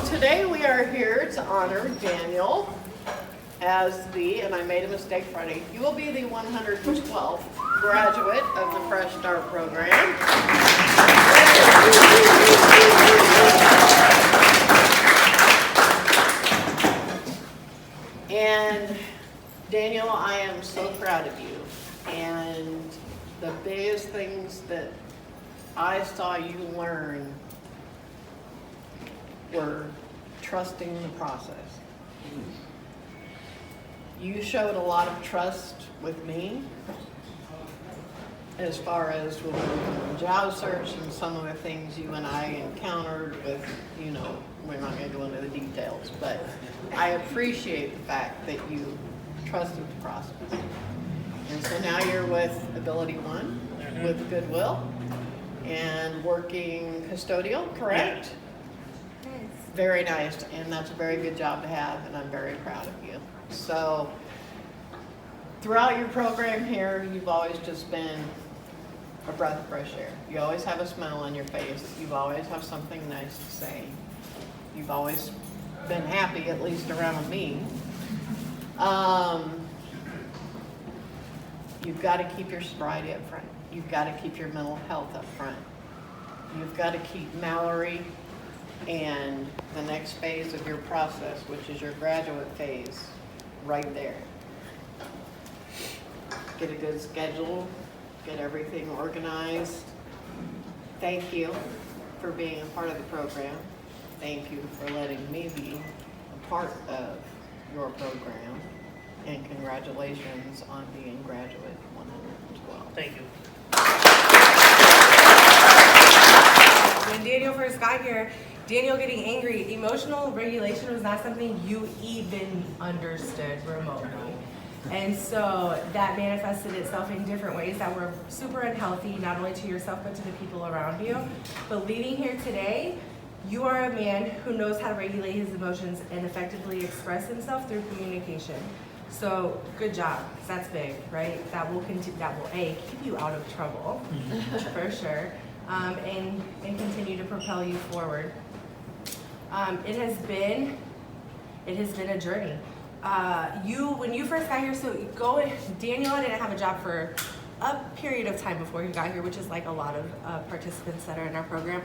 today we are here to honor Daniel as the, and I made a mistake Friday, you will be the 112th graduate of the Fresh Start program. And Daniel, I am so proud of you. And the biggest things that I saw you learn were trusting the process. You showed a lot of trust with me as far as with the job search and some of the things you and I encountered with, you know, we're not going to go into the details, but I appreciate the fact that you trusted the process. And so now you're with Ability One, with Goodwill, and working custodial, correct? Yes. Very nice, and that's a very good job to have, and I'm very proud of you. So, throughout your program here, you've always just been a breath of fresh air. You always have a smile on your face. You always have something nice to say. You've always been happy, at least around me. You've got to keep your sobriety up front. You've got to keep your mental health up front. You've got to keep Mallory and the next phase of your process, which is your graduate phase, right there. Get a good schedule, get everything organized. Thank you for being a part of the program. Thank you for letting me be a part of your program. And congratulations on being graduate 112. Thank you. When Daniel first got here, Daniel getting angry, emotional regulation was not something you even understood remotely. And so that manifested itself in different ways that were super unhealthy, not only to yourself, but to the people around you. But leaving here today, you are a man who knows how to regulate his emotions and effectively express himself through communication. So good job, 'cause that's big, right? That will continue. That will keep you out of trouble, for sure, and continue to propel you forward. It has been a journey. When you first got here, Daniel didn't have a job for a period of time before he got here, which is like a lot of participants that are in our program.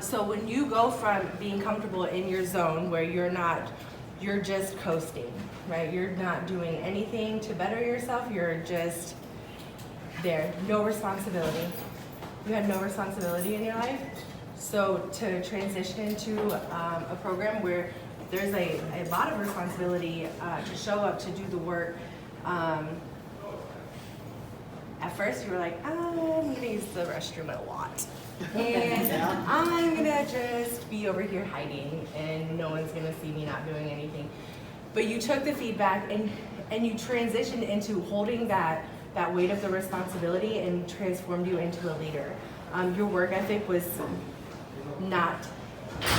So when you go from being comfortable in your zone where you're just coasting, right? You're not doing anything to better yourself. You're just there, no responsibility. You had no responsibility in your life. So to transition into a program where there's a lot of responsibility to show up, to do the work. At first you were like, I'm gonna use the restroom a lot. And I'm gonna just be over here hiding and no one's gonna see me not doing anything. But you took the feedback and you transitioned into holding that weight of the responsibility and transformed you into a leader. Your work ethic was not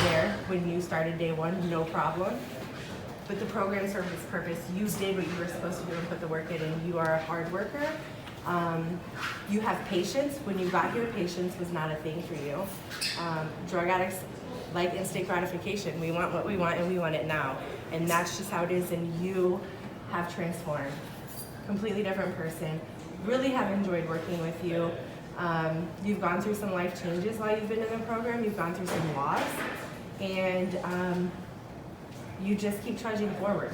there when you started day one, no problem. But the program served its purpose. You did what you were supposed to do and put the work in, and you are a hard worker. You have patience. When you got here, patience was not a thing for you. Drug addicts like instant gratification. We want what we want and we want it now. And that's just how it is, and you have transformed. Completely different person. Really have enjoyed working with you. You've gone through some life changes while you've been in the program. You've gone through some loss, and you just keep trudging forward.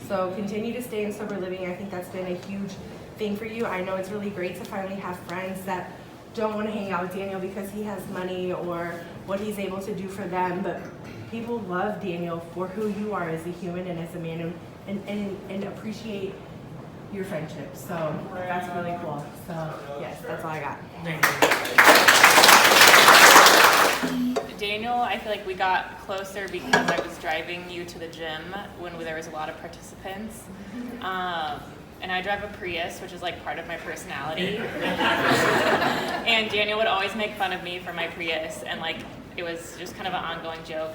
So continue to stay in sober living. I think that's been a huge thing for you. I know it's really great to finally have friends that don't want to hang out with Daniel because he has money or what he's able to do for them, but people love Daniel for who you are as a human and as a man, and appreciate your friendship. So that's really cool. So yes, that's all I got. Daniel, I feel like we got closer because I was driving you to the gym when there was a lot of participants. And I drive a Prius, which is like part of my personality. And Daniel would always make fun of me for my Prius, and like it was just kind of an ongoing joke.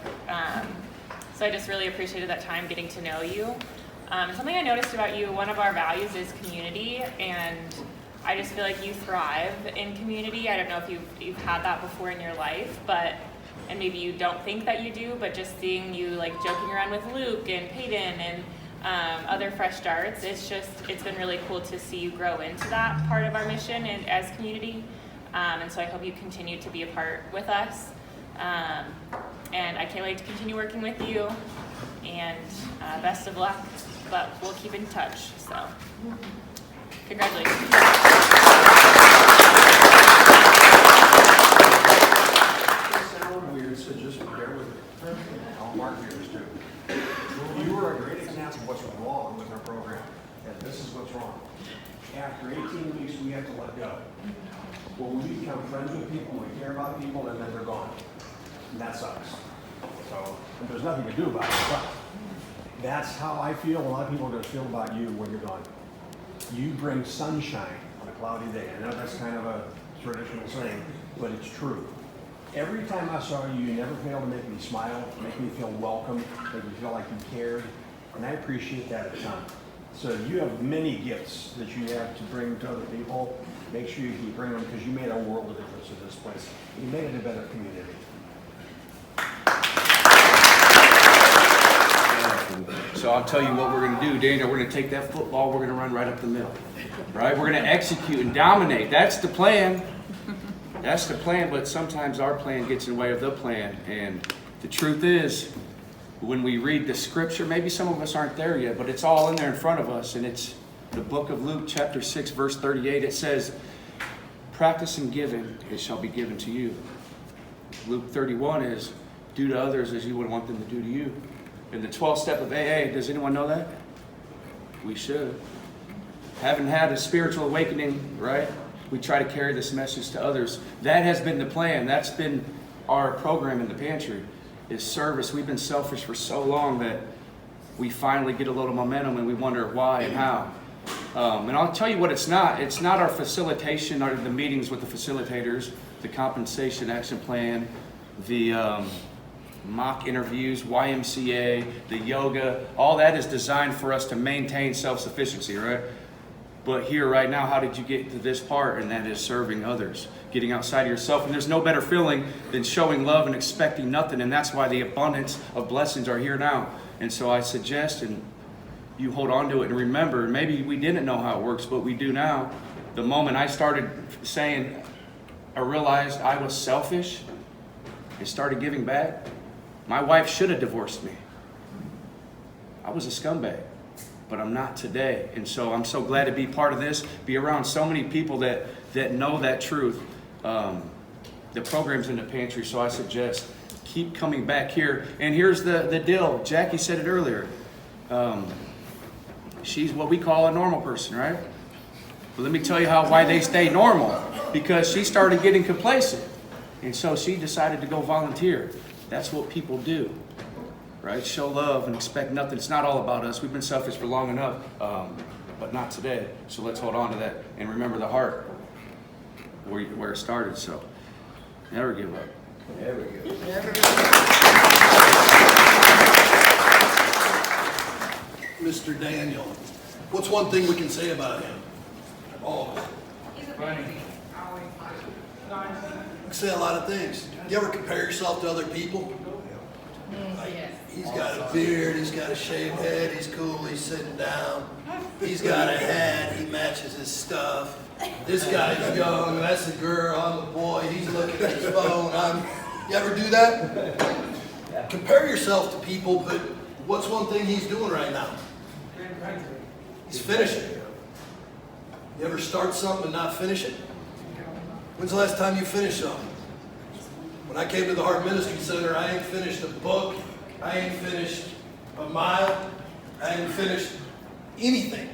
So I just really appreciated that time getting to know you. Something I noticed about you, one of our values is community, and I just feel like you thrive in community. I don't know if you've had that before in your life, but and maybe you don't think that you do, but just seeing you like joking around with Luke and Peyton and other fresh starts, it's been really cool to see you grow into that part of our mission and as community. And so I hope you continue to be a part with us. And I can't wait to continue working with you, and best of luck, but we'll keep in touch, so congratulations. Sound weird, so just bear with it. I'll mark yours too. You are a great example of what's wrong with our program, and this is what's wrong. After 18 weeks, we have to let go. Well, we become friends with people, we care about people, and then they're gone. And that sucks. So, and there's nothing to do about it, but that's how I feel. A lot of people are going to feel about you when you're gone. You bring sunshine on a cloudy day. I know that's kind of a traditional saying, but it's true. Every time I saw you, you never failed to make me smile, make me feel welcome, make me feel like you cared, and I appreciate that a ton. So you have many gifts that you have to bring to other people. Make sure you keep bringing them, because you made a world of difference to this place. You made it a better community. So I'll tell you what we're going to do, Daniel. We're going to take that football, we're going to run right up the middle, right? We're going to execute and dominate. That's the plan. That's the plan, but sometimes our plan gets in the way of the plan. And the truth is, when we read the scripture, maybe some of us aren't there yet, but it's all in there in front of us. And it's the book of Luke, chapter 6, verse 38. It says, practice in giving, it shall be given to you. Luke 31 is, do to others as you would want them to do to you. And the 12th step of AA, does anyone know that? We should. Haven't had a spiritual awakening, right? We try to carry this message to others. That has been the plan. That's been our program in the pantry, is service. We've been selfish for so long that we finally get a little momentum and we wonder why and how. And I'll tell you what it's not. It's not our facilitation or the meetings with the facilitators, the compensation action plan, the mock interviews, YMCA, the yoga. All that is designed for us to maintain self-sufficiency, right? But here right now, how did you get to this part? And that is serving others, getting outside of yourself. And there's no better feeling than showing love and expecting nothing. And that's why the abundance of blessings are here now. And so I suggest, and you hold on to it and remember, maybe we didn't know how it works, but we do now. The moment I started saying, I realized I was selfish and started giving back, my wife should have divorced me. I was a scumbag. But I'm not today. And so I'm so glad to be part of this, be around so many people that know that truth. The program's in the pantry, so I suggest keep coming back here. And here's the deal. Jackie said it earlier. She's what we call a normal person, right? But let me tell you why they stay normal. Because she started getting complacent. And so she decided to go volunteer. That's what people do. Right? Show love and expect nothing. It's not all about us. We've been selfish for long enough, but not today. So let's hold on to that and remember the heart where it started. So never give up. There we go. Mr. Daniel, what's one thing we can say about him? Oh, Funny. we can say a lot of things. You ever compare yourself to other people? Like, he's got a beard, he's got a shaved head, he's cool, he's sitting down. He's got a hat, he matches his stuff. This guy's young, that's a girl, I'm a boy, he's looking at his phone. You ever do that? Compare yourself to people, but what's one thing he's doing right now? He's finishing. You ever start something and not finish it? When's the last time you finished something? When I came to the Heart Ministry Center, I ain't finished a book, I ain't finished a mile, I ain't finished anything,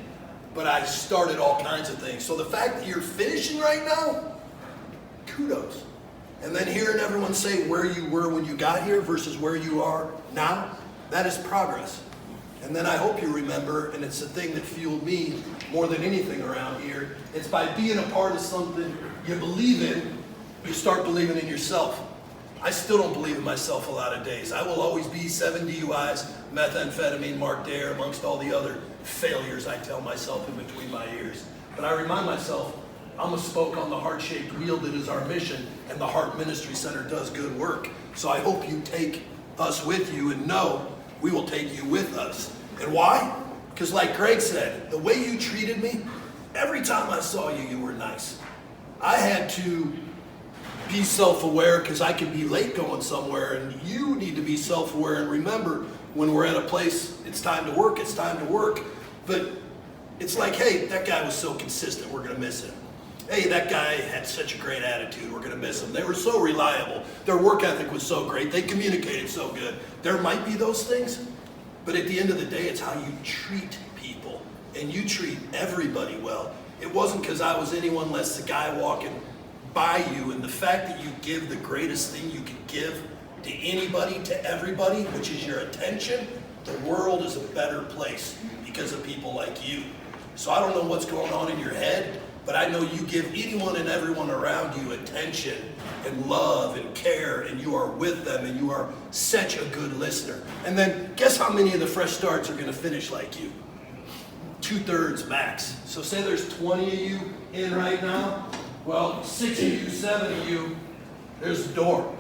but I started all kinds of things. So the fact that you're finishing right now, kudos. And then hearing everyone say where you were when you got here versus where you are now, that is progress. And then I hope you remember, and it's the thing that fueled me more than anything around here, it's by being a part of something you believe in, you start believing in yourself. I still don't believe in myself a lot of days. I will always be 7 DUIs, methamphetamine, Mark Dare, amongst all the other failures I tell myself in between my ears. But I remind myself I'm a spoke on the heart-shaped wheel that is our mission, and the Heart Ministry Center does good work. So I hope you take us with you, and know we will take you with us. And why? Because like Greg said, the way you treated me, every time I saw you, you were nice. I had to be self-aware because I could be late going somewhere, and you need to be self-aware and remember when we're at a place, it's time to work, it's time to work. But it's like, hey, that guy was so consistent, we're gonna miss him. Hey, that guy had such a great attitude, we're gonna miss him. They were so reliable, their work ethic was so great, they communicated so good. There might be those things, but at the end of the day, it's how you treat people, and you treat everybody well. It wasn't because I was anyone less the guy walking by you, and the fact that you give the greatest thing you could give to anybody, to everybody, which is your attention, the world is a better place because of people like you. So I don't know what's going on in your head, but I know you give anyone and everyone around you attention and love and care, and you are with them, and you are such a good listener. And then guess how many of the fresh starts are going to finish like you? 2/3 max. So say there's 20 of you in right now. Well, 6 of you, 7 of you, there's the door.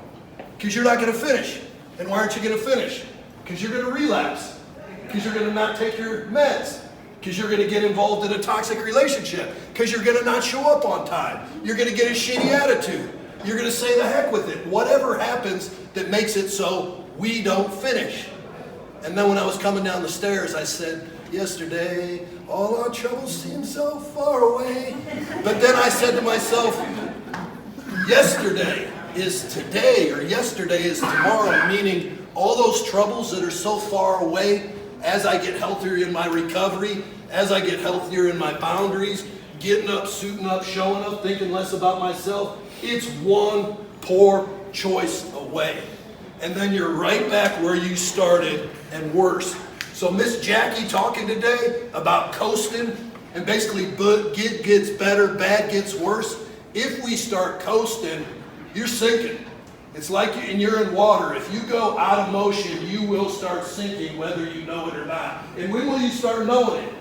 Because you're not going to finish. And why aren't you going to finish? Because you're going to relapse. Because you're going to not take your meds. Because you're going to get involved in a toxic relationship. Because you're going to not show up on time. You're going to get a shitty attitude. You're going to say the heck with it. Whatever happens that makes it so we don't finish. And then when I was coming down the stairs, I said, yesterday, all our troubles seem so far away. But then I said to myself, yesterday is today, or yesterday is tomorrow, meaning all those troubles that are so far away, as I get healthier in my recovery, as I get healthier in my boundaries, getting up, suiting up, showing up, thinking less about myself, it's one poor choice away. And then you're right back where you started and worse. So Miss Jackie talking today about coasting and basically good gets better, bad gets worse. If we start coasting, you're sinking. It's like you're in water. If you go out of motion, you will start sinking whether you know it or not. And when will you start knowing it?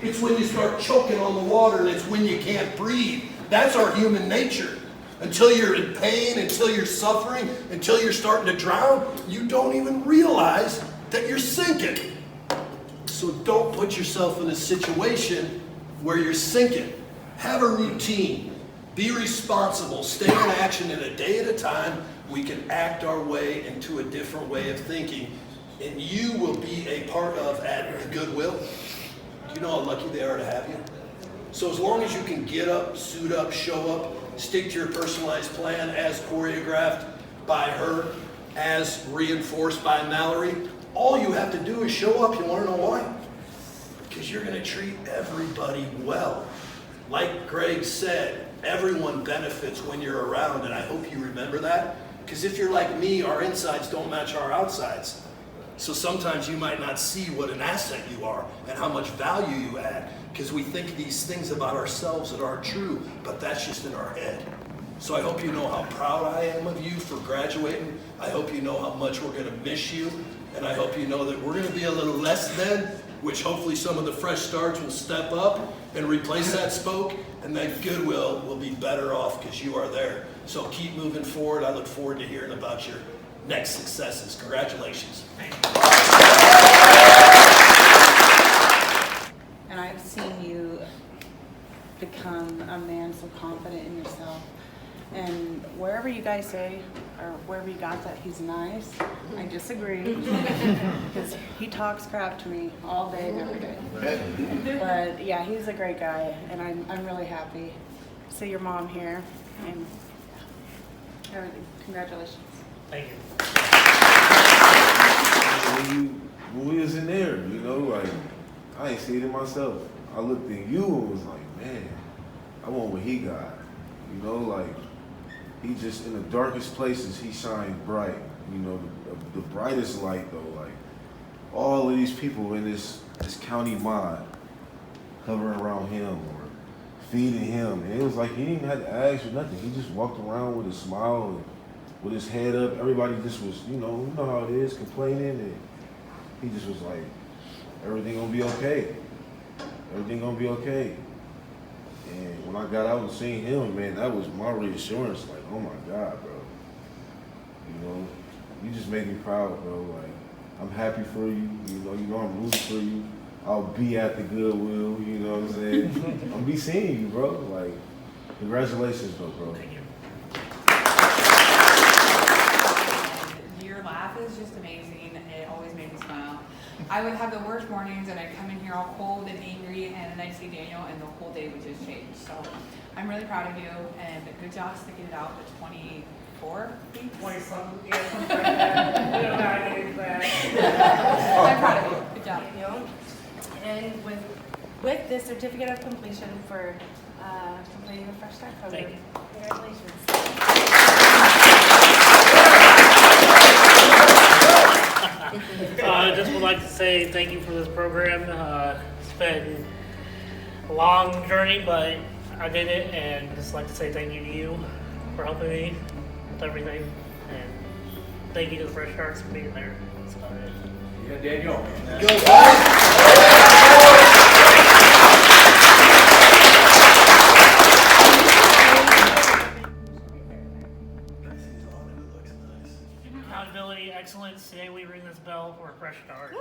It's when you start choking on the water, and it's when you can't breathe. That's our human nature. Until you're in pain, until you're suffering, until you're starting to drown, you don't even realize that you're sinking. So don't put yourself in a situation where you're sinking. Have a routine. Be responsible. Stay in action, and a day at a time, we can act our way into a different way of thinking. And you will be a part of at the Goodwill. Do you know how lucky they are to have you? So as long as you can get up, suit up, show up, stick to your personalized plan as choreographed by her, as reinforced by Mallory, all you have to do is show up. You want to know why? Because you're going to treat everybody well. Like Greg said, everyone benefits when you're around, and I hope you remember that. Because if you're like me, our insides don't match our outsides. So sometimes you might not see what an asset you are and how much value you add, because we think these things about ourselves that aren't true, but that's just in our head. So I hope you know how proud I am of you for graduating. I hope you know how much we're going to miss you. And I hope you know that we're going to be a little less than, which hopefully some of the fresh starts will step up and replace that spoke, and that Goodwill will be better off because you are there. So keep moving forward. I look forward to hearing about your next successes. Congratulations. And I've seen you become a man so confident in yourself. And wherever you guys say, or wherever you got that he's nice, I disagree. Because he talks crap to me all day and every day. But yeah, he's a great guy, and I'm really happy to see your mom here. And everything. Congratulations. Thank you. When we was in there, you know, like, I ain't seen it myself. I looked at you and was like, man, I want what he got. You know, like, he just, in the darkest places, he shines bright. You know, the brightest light, though, like, all of these people in this county mod hovering around him or feeding him. And it was like he didn't have to ask for nothing. He just walked around with a smile and with his head up. Everybody just was, you know how it is, complaining. And he just was like, everything gonna be okay. Everything gonna be okay. And when I got out and seen him, man, that was my reassurance. Like, oh my God, bro. You know, you just make me proud, bro. Like, I'm happy for you. You know I'm rooting for you. I'll be at the Goodwill. You know what I'm saying? I'll be seeing you, bro. Like, congratulations, though, bro. Thank you. Your laugh is just amazing. It always makes me smile. I would have the worst mornings and I'd come in here all cold and angry, and then I'd see Daniel and the whole day would just change. So I'm really proud of you, and good job sticking it out to 24 weeks. 20-something, yeah, something like that. We don't know how to get it I'm proud of you. Good job. Daniel. And with this certificate of completion for completing the Fresh Start program. Thank you. Congratulations. I just would like to say thank you for this program. It's been a long journey, but I did it, and just like to say thank you to you for helping me with everything, and thank you to the Fresh Starts for being there. That's about it. Yeah, Daniel. Go, boys! Accountability, excellence. Today we ring this bell for a fresh start.